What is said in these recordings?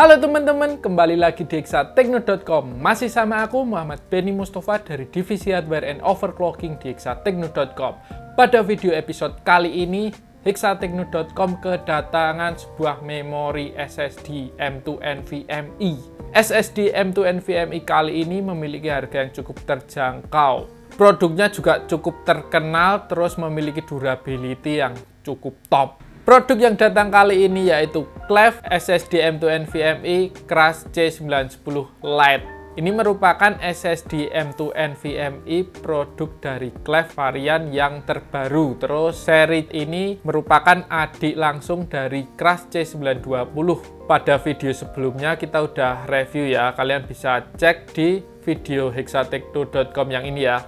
Halo teman-teman, kembali lagi di hexatekno.com. Masih sama aku Muhammad Beni Mustafa dari Divisi Hardware and Overclocking di hexatekno.com. Pada video episode kali ini, hexatekno.com kedatangan sebuah memori SSD M2 NVMe. SSD M2 NVMe kali ini memiliki harga yang cukup terjangkau. Produknya juga cukup terkenal, terus memiliki durability yang cukup top. Produk yang datang kali ini yaitu Cleve SSD M2 NVMe Crush C910 Lite. Ini merupakan SSD M2 NVMe produk dari Cleve varian yang terbaru. Terus seri ini merupakan adik langsung dari Crush C920. Pada video sebelumnya kita udah review ya, kalian bisa cek di video hexatekno.com yang ini ya.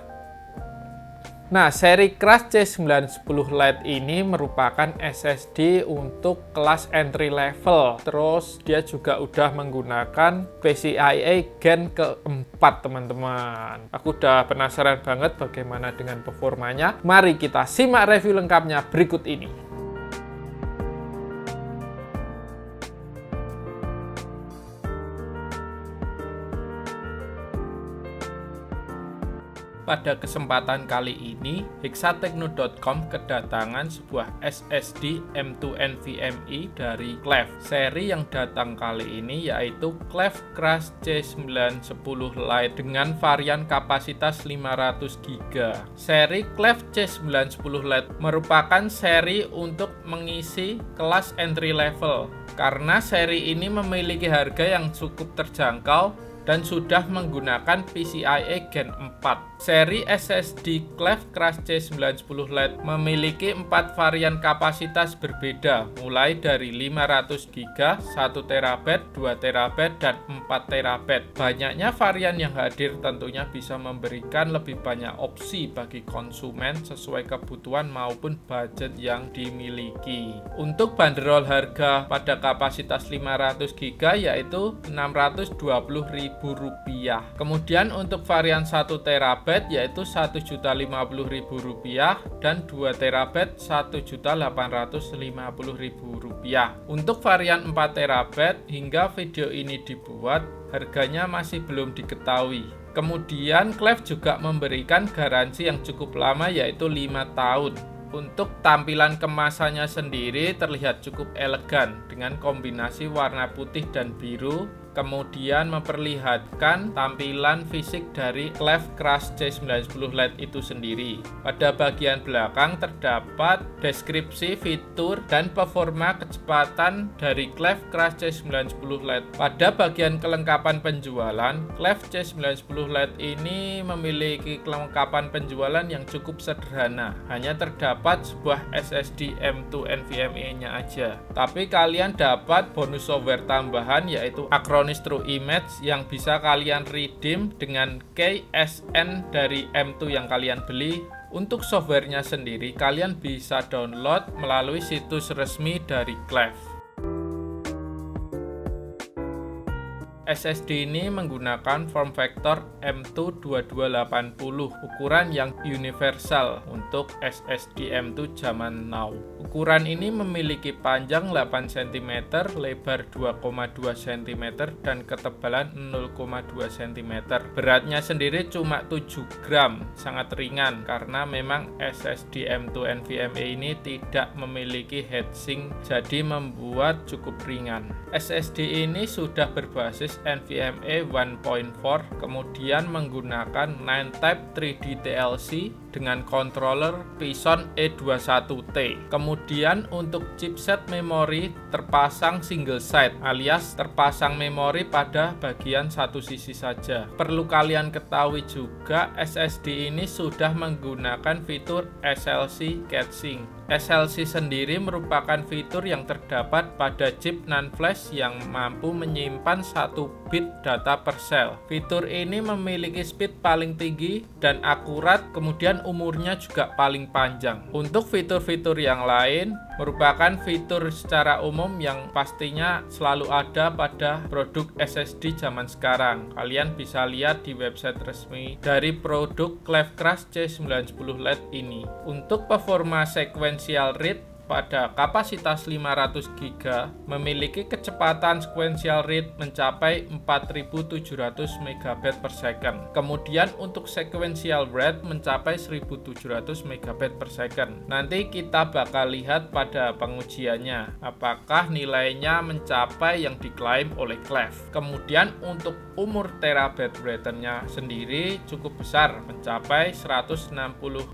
Nah, seri Crush C910 Lite ini merupakan SSD untuk kelas entry level. Terus dia juga udah menggunakan PCIe Gen keempat, teman-teman. Aku udah penasaran banget bagaimana dengan performanya. Mari kita simak review lengkapnya berikut ini. Pada kesempatan kali ini, hexatekno.com kedatangan sebuah SSD M2 NVMe dari Cleve. Seri yang datang kali ini yaitu Cleve Crush C910 Lite dengan varian kapasitas 500 GB. Seri Cleve C910 Lite merupakan seri untuk mengisi kelas entry level karena seri ini memiliki harga yang cukup terjangkau dan sudah menggunakan PCIe Gen 4. Seri SSD Cleve Crush C910 Lite memiliki 4 varian kapasitas berbeda, mulai dari 500 GB, 1 TB, 2 TB, dan 4 TB. Banyaknya varian yang hadir tentunya bisa memberikan lebih banyak opsi bagi konsumen sesuai kebutuhan maupun budget yang dimiliki. Untuk bandrol harga pada kapasitas 500 GB yaitu Rp620.000. Kemudian untuk varian 1 TB yaitu Rp1.050.000 dan 2 TB Rp1.850.000. Untuk varian 4 TB hingga video ini dibuat harganya masih belum diketahui. Kemudian Cleve juga memberikan garansi yang cukup lama yaitu 5 tahun. Untuk tampilan kemasannya sendiri terlihat cukup elegan dengan kombinasi warna putih dan biru. Kemudian memperlihatkan tampilan fisik dari Cleve Crush C910 Lite itu sendiri. Pada bagian belakang terdapat deskripsi fitur dan performa kecepatan dari Cleve Crush C910 Lite. Pada bagian kelengkapan penjualan, Cleve C910 Lite ini memiliki kelengkapan penjualan yang cukup sederhana. Hanya terdapat sebuah SSD M2 NVMe-nya aja. Tapi kalian dapat bonus software tambahan yaitu Acronis True Image yang bisa kalian redeem dengan KSN dari M2 yang kalian beli. Untuk softwarenya sendiri kalian bisa download melalui situs resmi dari Cleve. SSD ini menggunakan form factor M2 2280, ukuran yang universal untuk SSD M2 zaman now. Ukuran ini memiliki panjang 8 cm, lebar 2,2 cm, dan ketebalan 0,2 cm. Beratnya sendiri cuma 7 gram, sangat ringan karena memang SSD M2 NVMe ini tidak memiliki heatsink, jadi membuat cukup ringan. SSD ini sudah berbasis NVMe 1.4, kemudian menggunakan 9-type 3D TLC dengan controller Phison E21T. Kemudian untuk chipset memori terpasang single side alias terpasang memori pada bagian satu sisi saja. Perlu kalian ketahui juga SSD ini sudah menggunakan fitur SLC caching. SLC sendiri merupakan fitur yang terdapat pada chip NAND flash yang mampu menyimpan 1 bit data per sel. Fitur ini memiliki speed paling tinggi dan akurat, kemudian umurnya juga paling panjang. Untuk fitur-fitur yang lain merupakan fitur secara umum yang pastinya selalu ada pada produk SSD zaman sekarang. Kalian bisa lihat di website resmi dari produk Cleve Crush C910 Lite ini. Untuk performa sequential read pada kapasitas 500 GB memiliki kecepatan sequential read mencapai 4700 MB per second. Kemudian untuk sequential read mencapai 1700 MB per second. Nanti kita bakal lihat pada pengujiannya apakah nilainya mencapai yang diklaim oleh Cleve. Kemudian untuk umur terabyte written-nya sendiri cukup besar, mencapai 160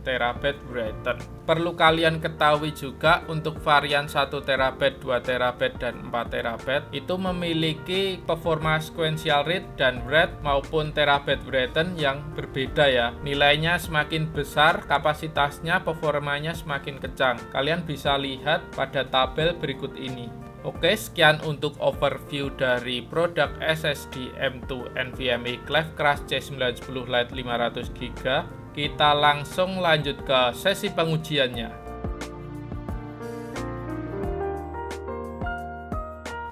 terabyte written. Perlu kalian ketahui juga untuk varian 1 terabyte, 2 terabyte, dan 4 terabyte itu memiliki performa sequential read dan write maupun terabyte written yang berbeda ya. Nilainya semakin besar, kapasitasnya, performanya semakin kencang. Kalian bisa lihat pada tabel berikut ini. Oke, sekian untuk overview dari produk SSD M2 NVMe Cleve Crush C910 Lite 500 GB. Kita langsung lanjut ke sesi pengujiannya.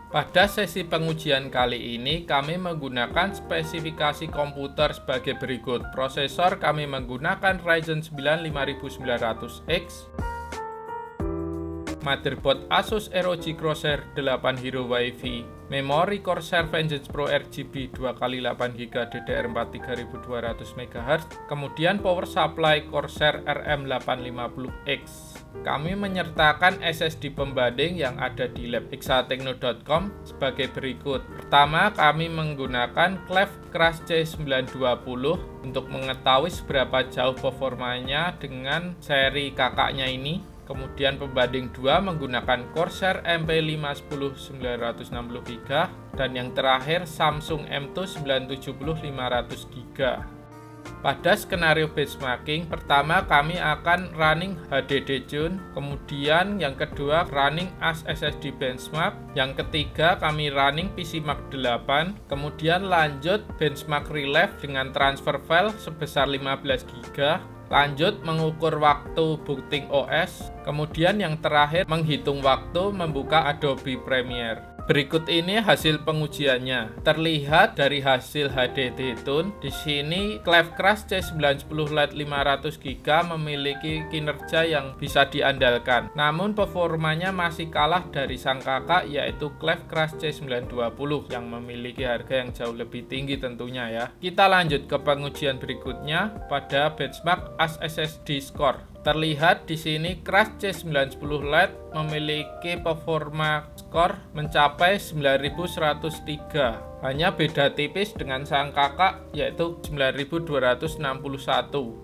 Pada sesi pengujian kali ini, kami menggunakan spesifikasi komputer sebagai berikut. Prosesor kami menggunakan Ryzen 9 5900X. Motherboard Asus ROG Crosshair 8 Hero Wi-Fi, memori Corsair Vengeance Pro RGB 2x8GB DDR4 3200 MHz, kemudian power supply Corsair RM850X. Kami menyertakan SSD pembanding yang ada di labxatechno.com sebagai berikut. Pertama, kami menggunakan Cleve Crush C920 untuk mengetahui seberapa jauh performanya dengan seri kakaknya ini. Kemudian pembanding 2 menggunakan Corsair MP510 960GB dan yang terakhir Samsung M2 970 500GB. Pada skenario benchmarking, pertama kami akan running HDD Tune, kemudian yang kedua running AS SSD benchmark, yang ketiga kami running PCMark 8, kemudian lanjut benchmark relive dengan transfer file sebesar 15GB. Lanjut mengukur waktu booting OS, kemudian yang terakhir menghitung waktu membuka Adobe Premiere. Berikut ini hasil pengujiannya. Terlihat dari hasil HDD Tune, di sini Cleve Crush C910 Lite 500GB memiliki kinerja yang bisa diandalkan. Namun performanya masih kalah dari sang kakak yaitu Cleve Crush C920 yang memiliki harga yang jauh lebih tinggi tentunya ya. Kita lanjut ke pengujian berikutnya pada benchmark AS SSD score. Terlihat di sini Crush C910 Lite memiliki performa skor mencapai 9103. Hanya beda tipis dengan sang kakak yaitu 9261.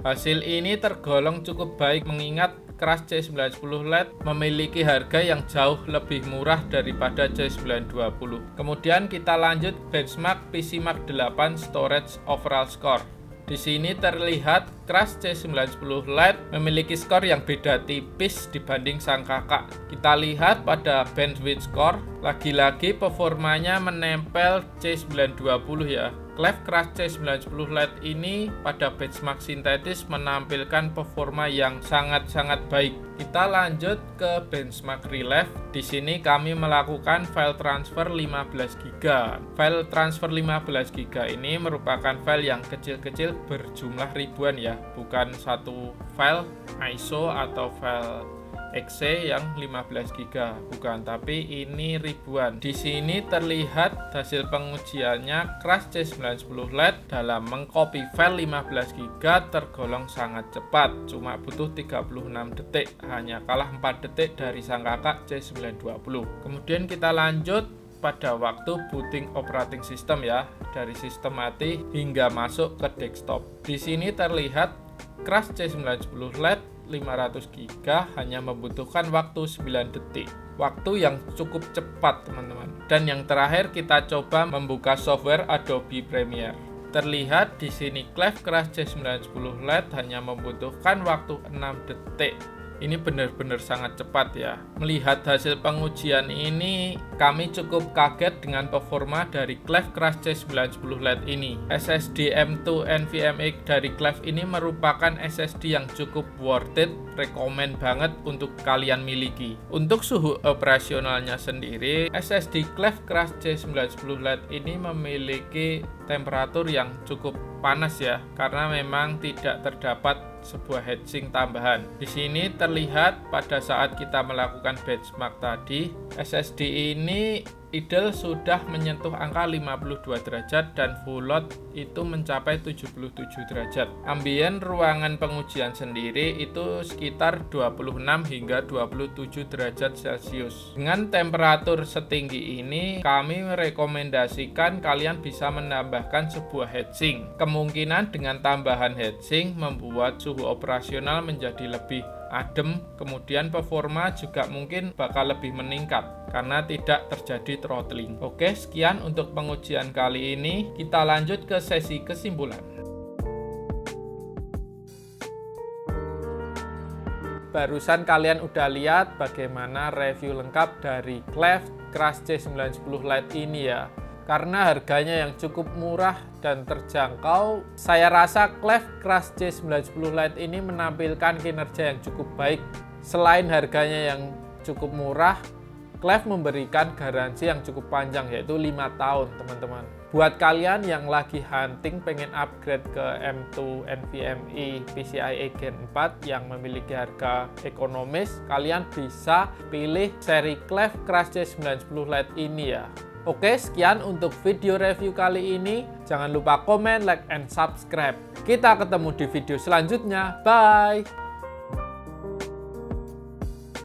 Hasil ini tergolong cukup baik mengingat Crush C910 Lite memiliki harga yang jauh lebih murah daripada C920. Kemudian kita lanjut benchmark PCMark 8 storage overall score. Di sini terlihat Crush C910 Lite memiliki skor yang beda tipis dibanding sang kakak. Kita lihat pada bandwidth score, lagi-lagi performanya menempel C920 ya. Cleve Crush C910 Lite ini pada benchmark sintetis menampilkan performa yang sangat-sangat baik. Kita lanjut ke benchmark relive. Di sini kami melakukan file transfer 15GB. File transfer 15GB ini merupakan file yang kecil-kecil berjumlah ribuan ya, bukan satu file ISO atau file exe yang 15GB, bukan, tapi ini ribuan. Di sini terlihat hasil pengujiannya Crush C910 Lite dalam mengcopy file 15GB tergolong sangat cepat, cuma butuh 36 detik, hanya kalah 4 detik dari sang kakak C920. Kemudian kita lanjut pada waktu booting operating system ya, dari sistem mati hingga masuk ke desktop. Di sini terlihat Crush C910 Lite 500GB hanya membutuhkan waktu 9 detik. Waktu yang cukup cepat teman-teman. Dan yang terakhir kita coba membuka software Adobe Premiere. Terlihat di sini Cleve Crush C910 Lite hanya membutuhkan waktu 6 detik. Ini benar-benar sangat cepat ya. Melihat hasil pengujian ini, kami cukup kaget dengan performa dari Cleve Crush C910 Lite ini. SSD M2 NVMe dari Cleve ini merupakan SSD yang cukup worth it, rekomen banget untuk kalian miliki. Untuk suhu operasionalnya sendiri, SSD Cleve Crush C910 Lite ini memiliki temperatur yang cukup panas ya, karena memang tidak terdapat sebuah heatsink tambahan. Di sini terlihat pada saat kita melakukan benchmark tadi, SSD ini idle sudah menyentuh angka 52 derajat dan full load itu mencapai 77 derajat. Ambien ruangan pengujian sendiri itu sekitar 26 hingga 27 derajat Celcius. Dengan temperatur setinggi ini, kami merekomendasikan kalian bisa menambahkan sebuah heatsink. Kemungkinan dengan tambahan heatsink membuat suhu operasional menjadi lebih adem, kemudian performa juga mungkin bakal lebih meningkat karena tidak terjadi throttling. Oke, sekian untuk pengujian kali ini. Kita lanjut ke sesi kesimpulan. Barusan kalian udah lihat bagaimana review lengkap dari Cleve Crush C910 Lite ini ya. Karena harganya yang cukup murah dan terjangkau, saya rasa Cleve Crush C910 Lite ini menampilkan kinerja yang cukup baik. Selain harganya yang cukup murah, Cleve memberikan garansi yang cukup panjang, yaitu 5 tahun, teman-teman. Buat kalian yang lagi hunting pengen upgrade ke M2 NVMe PCIe Gen 4 yang memiliki harga ekonomis, kalian bisa pilih seri Cleve Crush C910 Lite ini ya. Oke, sekian untuk video review kali ini. Jangan lupa komen, like, and subscribe. Kita ketemu di video selanjutnya. Bye!